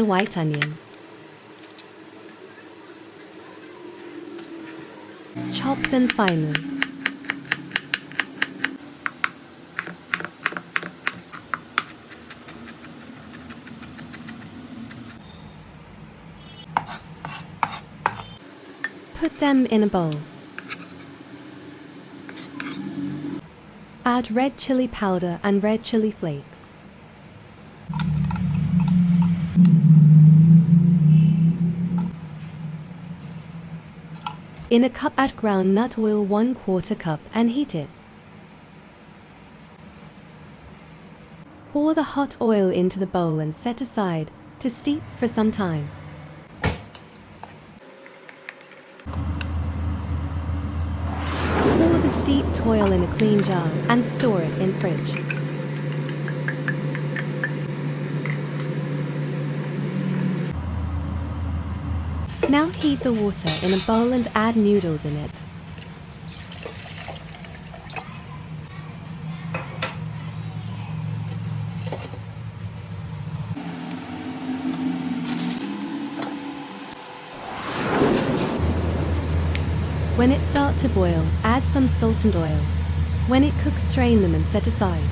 1 white onion. Chop them finely. Put them in a bowl. Add red chili powder and red chili flakes. In a cup, add ground nut oil 1/4 cup and heat it. Pour the hot oil into the bowl and set aside to steep for some time. Pour the steeped oil in a clean jar and store it in fridge. Now heat the water in a bowl and add noodles in it. When it starts to boil, add some salt and oil. When it cooks, strain them and set aside.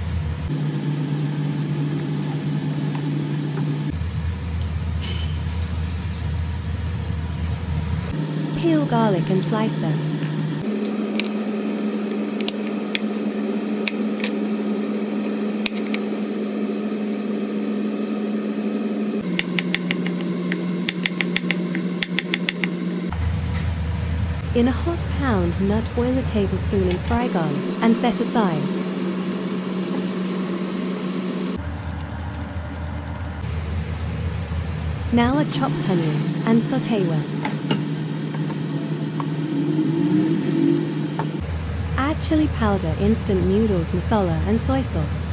Peel garlic and slice them. In a hot pan, nut oil a tablespoon and fry garlic and set aside. Now add chopped onion and sauté well. Add chili powder, instant noodles, masala and soy sauce.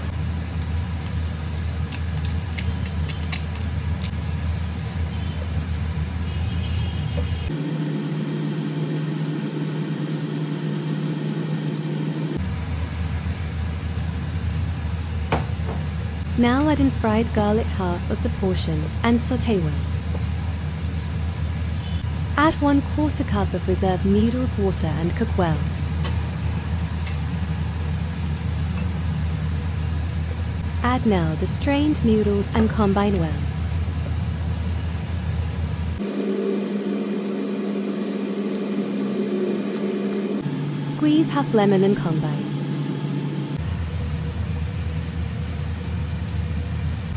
Now add in fried garlic half of the portion and sauté well. Add 1/4 cup of reserved noodles water and cook well. Add now the strained noodles and combine well. Squeeze half lemon and combine.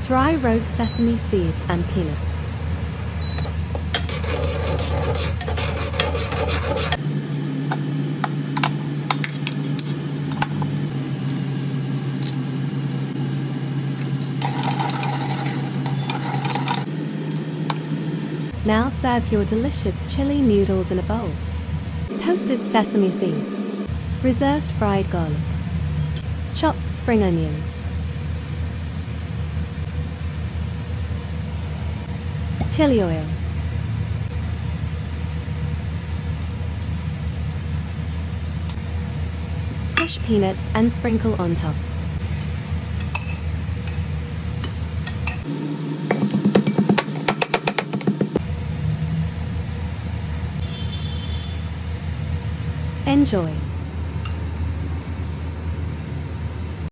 Dry roast sesame seeds and peanuts. Now serve your delicious chili noodles in a bowl. Toasted sesame seeds, reserved fried garlic, chopped spring onions, chili oil, crushed peanuts and sprinkle on top. Enjoy!